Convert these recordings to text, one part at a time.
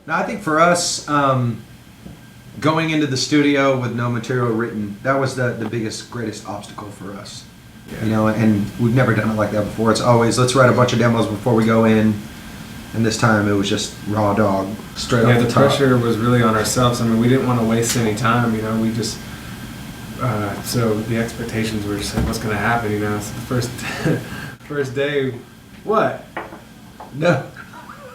Now, I think for us, going into the studio with no material written, that was the biggest, greatest obstacle for us. Yeah. You know, and we've never done it like that before. It's always, let's write a bunch of demos before we go in. And this time it was just raw dog, straight off the top. The pressure was really on ourselves. I mean, we didn't want to waste any time, you know. We just, so the expectations were just like, what's going to happen, you know. So the first day, what? No.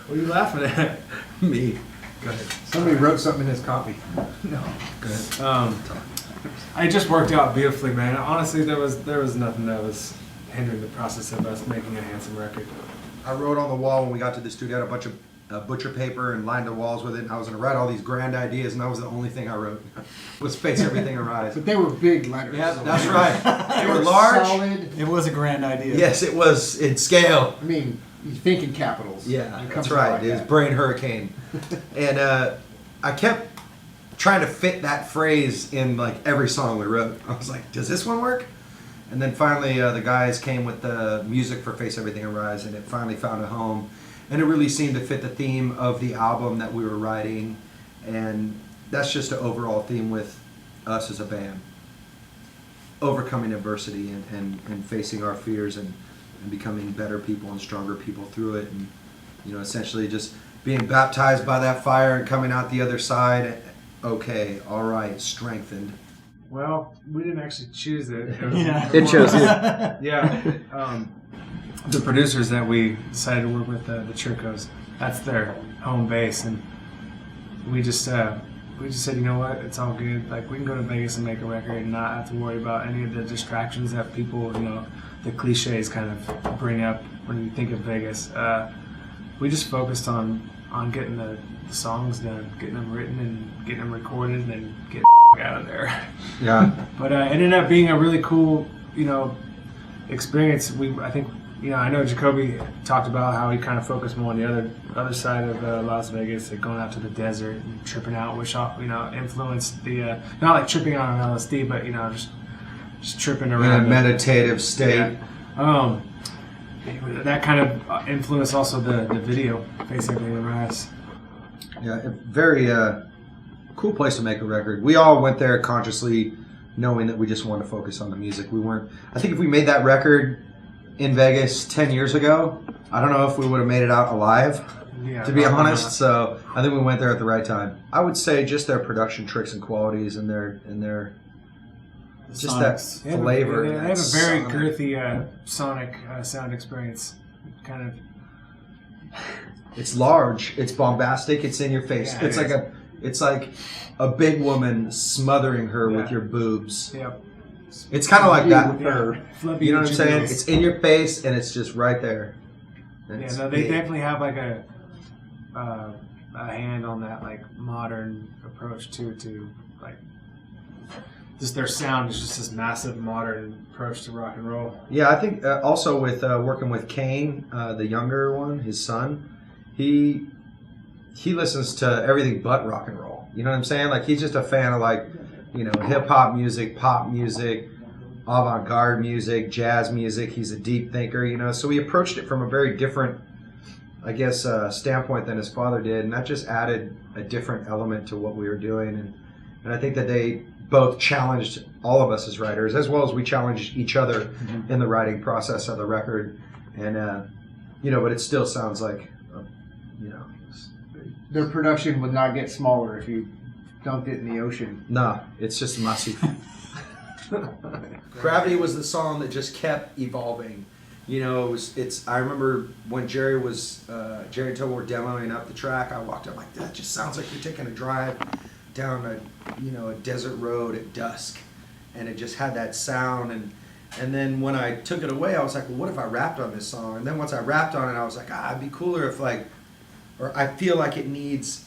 What are you laughing at? Me. Go ahead. Somebody wrote something in his copy. No. Go ahead. It just worked out beautifully, man. Honestly, there was nothing that was hindering the process of us making a handsome record. I wrote on the wall when we got to the studio, I had a bunch of butcher paper and lined the walls with it, and I was going to write all these grand ideas, and that was the only thing I wrote, was Face Everything Arise. But they were big letters. Yeah, that's right. They were large. Solid. It was a grand idea. Yes, it was in scale. I mean, you think in capitals. Yeah, It that's comes right. out like It was that. brain hurricane. And I kept trying to fit that phrase in like every song we wrote. I was like, does this one work? And then finally the guys came with the music for Face Everything Arise, and it finally found a home. And it really seemed to fit the theme of the album that we were writing. And that's just an overall theme with us as a band. Overcoming adversity and facing our fears and becoming better people and stronger people through it. And, you know, essentially just being baptized by that fire and coming out the other side. Okay, all right, strengthened. Well, we didn't actually choose it. It chose you. Yeah. The producers that we decided to work with, the Churcos, that's their home base, and we just said, you know what, it's all good. Like, we can go to Vegas and make a record and not have to worry about any of the distractions that people, you know, the cliches kind of bring up when you think of Vegas. We just focused on getting the songs done, getting them written and getting them recorded, and then getting out of there. Yeah. But it ended up being a really cool, you know, experience. I think, you know, I know Jacoby talked about how he kind of focused more on the other side of Las Vegas, like going out to the desert and tripping out, which, you know, influenced the not like tripping out on LSD, but, you know, just tripping around in a meditative state. Yeah. That kind of influenced also the video, basically, the Rise. Yeah, a very cool place to make a record. We all went there consciously knowing that we just wanted to focus on the music. We weren't, I think if we made that record in Vegas 10 years ago, I don't know if we would have made it out alive, to be honest. So I think we went there at the right time. I would say just their production tricks and qualities and their just Sonics. that flavor. They have a very girthy sonic sound experience. Kind of. It's large. It's bombastic. It's in your face. Yeah, it's like a big woman smothering her with your boobs. Yep. It's kind of like that. Yeah. You know what I'm saying? It's in your face and it's just right there. They definitely have like a hand on that like modern approach to like just their sound is just this massive modern approach to rock and roll. Yeah, I think also with working with Kane, the younger one, his son, he listens to everything but rock and roll. You know what I'm saying? Like he's just a fan of like, you know, hip hop music, pop music, avant-garde music, jazz music. He's a deep thinker, you know. So he approached it from a very different, I guess, standpoint than his father did, and that just added a different element to what we were doing. And I think that they both challenged all of us as writers, as well as we challenged each other in the writing process of the record. And you know, but it still sounds like, you know, Their production would not get smaller if you dumped it in the ocean. nah, it's just massive. Gravity was the song that just kept evolving. You know, I remember when Jerry and Toby were demoing up the track, I walked up like, that just sounds like you're taking a drive down a desert road at dusk. And it just had that sound. And then when I took it away, I was like, well, what if I rapped on this song? And then once I rapped on it, I was like, it'd be cooler if or I feel like it needs,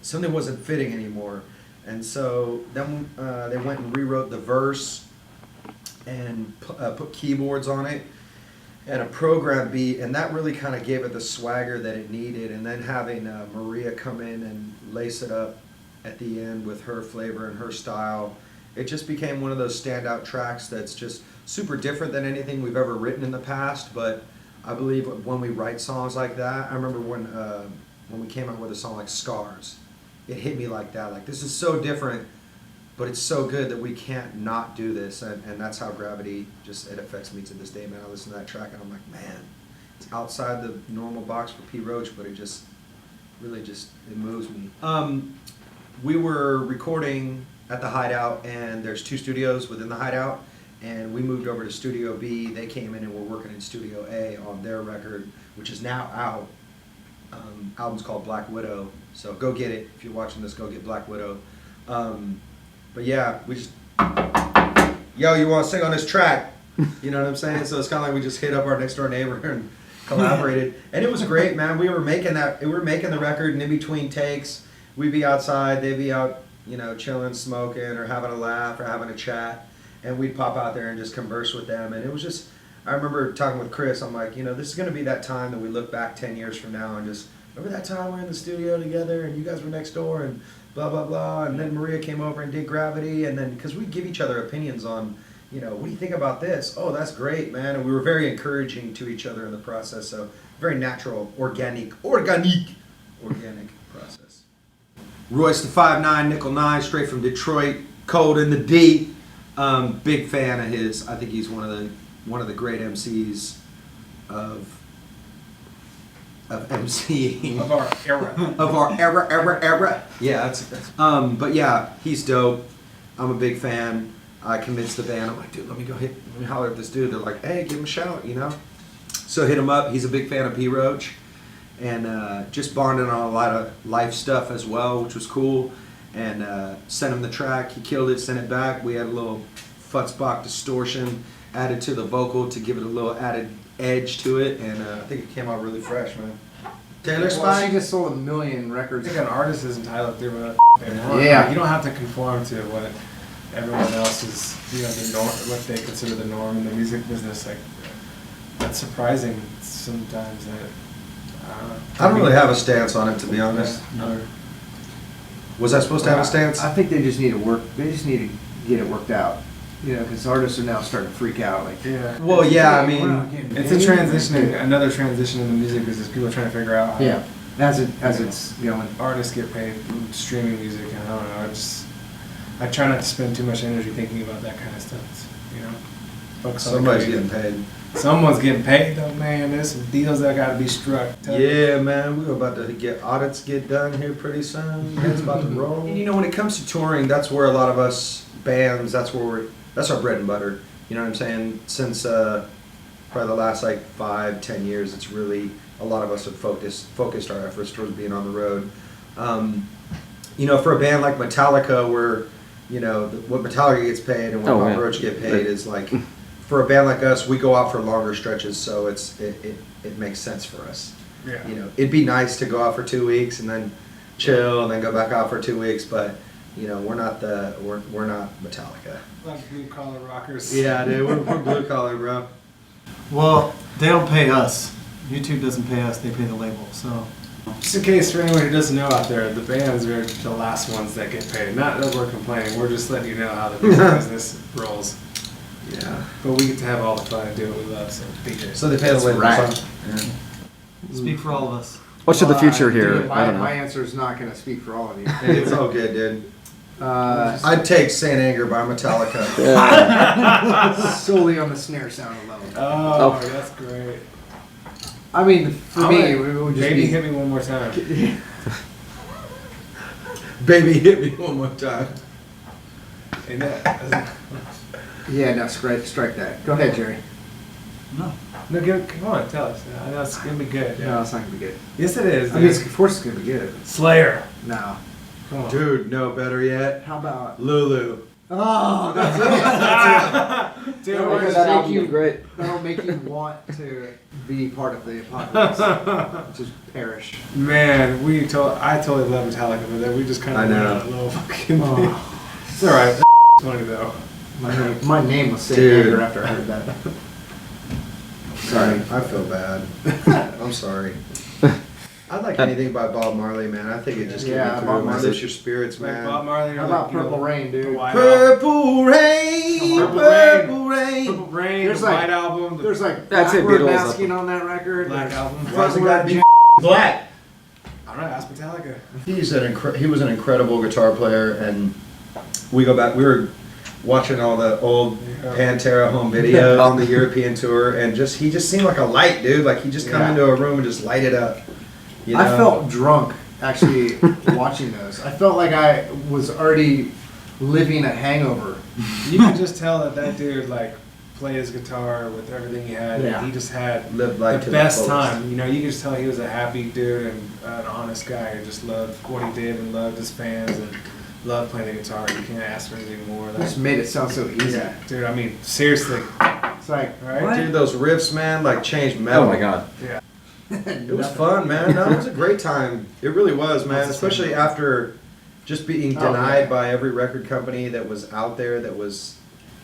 something wasn't fitting anymore. And so then they went and rewrote the verse and put keyboards on it and a program beat, and that really kind of gave it the swagger that it needed. And then having Maria come in and lace it up at the end with her flavor and her style, it just became one of those standout tracks that's just super different than anything we've ever written in the past. But I believe when we write songs like that, I remember when when we came out with a song like Scars. It hit me like that. Like, this is so different, but it's so good that we can't not do this. And that's how Gravity it affects me to this day, man. I listen to that track and I'm like, man, it's outside the normal box for P. Roach, but it moves me. We were recording at the Hideout, and there's 2 studios within the Hideout, and we moved over to Studio B. They came in and we're working in Studio A on their record, which is now out. Album's called Black Widow, so go get it. If you're watching this, go get Black Widow. But yeah, we just, yo, you want to sing on this track? You know what I'm saying? So it's kind of like we just hit up our next door neighbor and collaborated, and it was great, man. We were making the record, and in between takes, we'd be outside, they'd be out, you know, chilling, smoking, or having a laugh, or having a chat, and we'd pop out there and just converse with them. And it was just, I remember talking with Chris, I'm like, you know, this is going to be that time that we look back 10 years from now and just, remember that time we were in the studio together and you guys were next door and blah, blah, blah, and then Maria came over and did Gravity, and then, because we give each other opinions on, you know, what do you think about this? Oh, that's great, man. And we were very encouraging to each other in the process, so very natural, organic process. Royce the 5'9", nickel 9, straight from Detroit, cold in the D. Big fan of his. I think he's one of the great MCs of MCing. Of our era. Of our era. Yeah, but yeah, he's dope. I'm a big fan. I convinced the band. I'm like, dude, let me holler at this dude. They're like, hey, give him a shout, you know? So hit him up. He's a big fan of P. Roach. And just bonded on a lot of life stuff as well, which was cool. And sent him the track. He killed it, sent it back. We had a little futzbach distortion added to the vocal to give it a little added edge to it. And I think it came out really fresh, man. Taylor Well, Spike? she just sold 1 million I records. think an artist is entitled to what they want. Yeah. You don't have to conform to what everyone else is, you know, the norm, what they consider the norm in the music business. Like, that's surprising sometimes. That I don't really have a stance on it, to be honest. No. Was I supposed to have a stance? I think they just need to work. They just need to get it worked out. You know, because artists are now starting to freak out. Like, Yeah. Well, yeah, I we're mean, not getting It's a paid. transition, another transition in the music business. People are trying to figure out how Yeah, as it's going. artists get paid from streaming music, and I don't know. I try not to spend too much energy thinking about that kind of stuff. It's, you know, focus on the somebody's creative. getting paid. Someone's getting paid though, man. There's some deals that got to be struck. Yeah, man, we're about to get audits get done here pretty soon. It's about to roll. And you know, when it comes to touring, that's where a lot of us bands, that's our bread and butter. You know what I'm saying? Since probably the last like 5-10 years, it's really, a lot of us have focused our efforts towards being on the road. You know, for a band like Metallica, where, you know, what Metallica gets paid and what Bob Roach get paid is like, for a band like us, we go out for longer stretches, so it makes sense for us. Yeah. You know, it'd be nice to go out for 2 weeks and then chill and then go back out for 2 weeks, but you know, we're not Metallica. Like blue collar rockers. Yeah, dude, we're blue collar, bro. Well, they don't pay us. YouTube doesn't pay us, they pay the label, so. Just in case for anyone who doesn't know out there, the bands are the last ones that get paid. Not that we're complaining, we're just letting you know how the music business rolls. Yeah. But we get to have all the fun and do what we love, so DJ. So they pay the label. right. Speak for all of us. What's the future here? Dude, I don't know. my answer is not going to speak for all of you. It's all good, dude. I'd I'd take Saint Anger by Metallica. solely on the snare sound alone. Oh, that's great. I mean, for me, it would just Baby be. hit me one more time. Baby, hit me one more time. Ain't that? Yeah, no, strike that. Go ahead, Jerry. No. No, come on, tell us. I know it's gonna be good. No, it's not going to be good. Yes, it is. I mean, of course it's going to be good. Slayer. No. Come on. Dude, no, better yet, How about. Lulu. Oh, that's it. Dude, That'll we're make just- album you- was great. That'll make you want to be part of the apocalypse. Just perish. Man, I totally love Metallica, but then we just kind of I know. went on a little fucking. Oh. It's alright. Funny though. My name was Saint Dude. Anger after I heard that. Sorry, I feel bad. I'm sorry. I like anything by Bob Marley, man. I think it just Yeah, gets me Bob through. Man, Marley. lifts your spirits, Like man. Bob Marley. Or How about like, you know, Purple Rain, the dude? White Album. Purple rain, Purple purple rain. Purple Rain. There's the like- White Album. The There's like That's it, backward Beatles masking on that record. Black There's Album. Why's it gotta be forward black? I don't know, ask Metallica. He was an incredible guitar player, and we go back. We were watching all the old Pantera home videos on the European tour, and he just seemed like a light dude. Like he just come into a room and just light it up. You know? I felt drunk actually watching those. I felt like I was already living a hangover. You can just tell that dude like played his guitar with everything he had. Yeah. And he just had Lived life to the the best fullest. time. You know, you could just tell he was a happy dude and an honest guy who just loved what he did and loved his fans and loved playing the guitar. You can't ask for anything more. It just made it sound so easy. Yeah, dude. I mean, seriously. It's like, Right? what? Dude, those riffs, man, like changed metal. Oh my god. Yeah. It was fun, man. No, it was a great time. It really was, man. Especially after just being denied by every record company that was out there that was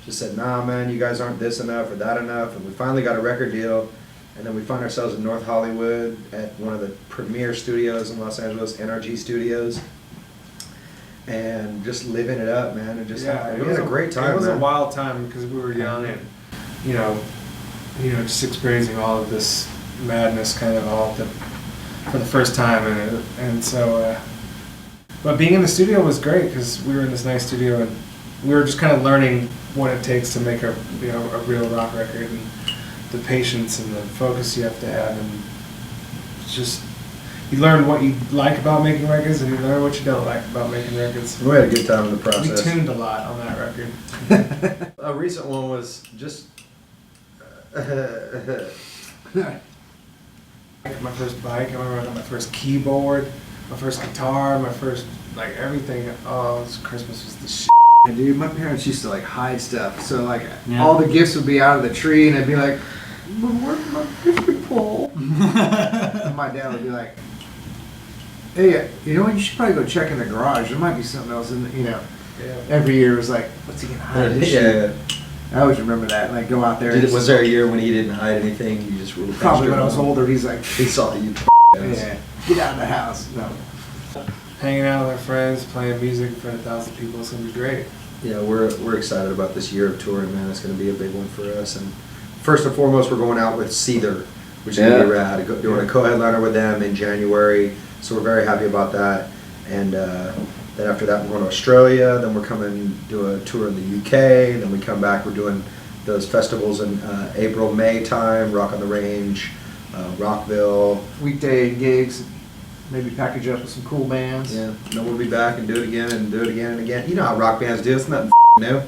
just said, nah, man, you guys aren't this enough or that enough. And we finally got a record deal. And then we find ourselves in North Hollywood at one of the premier studios in Los Angeles, NRG Studios. And just living it up, man. And just we had a great time, It was man. a wild time because we were young and, you know, just experiencing all of this madness kind of for the first time. And so, but being in the studio was great because we were in this nice studio and we were just kind of learning what it takes to make a real rock record and the patience and the focus you have to have, and it's just you learn what you like about making records and you learn what you don't like about making records. We had a good time in the We process. tuned a lot on that record. A recent one was just My first bike, I remember I got my first keyboard, my first guitar, my first like everything. Oh, Christmas was the shit. And dude, my parents used to like hide stuff. So like Yeah. all the gifts would be out of the tree, and I'd be like, "But where's my fishing pole?" And my dad would be like, "Hey, you know what? You should probably go check in the garage. There might be something else in the, Yeah. Every year it was like, "What's he gonna hide this year?" yeah. I always remember that. Like go out there. and Was there a year when he didn't hide anything? You just ruled Probably when I was older. He's like, He saw you. "Yeah, get out of the house." No. Hanging out with our friends, playing music in front of 1,000 people, it's gonna be great. Yeah, we're excited about this year of touring, man. It's going to be a big one for us. And first and foremost, we're going out with Seether, which is going to be rad. Doing a co-headliner with them in January, so we're very happy about that. And then after that, we're going to Australia. Then we're coming do a tour in the UK. Then we come back. We're doing those festivals in April, May time. Rock on the Range, Rockville. Weekday gigs, maybe package up with some cool bands. Yeah. Then we'll be back and do it again and do it again and again. You know how rock bands do. It's nothing new.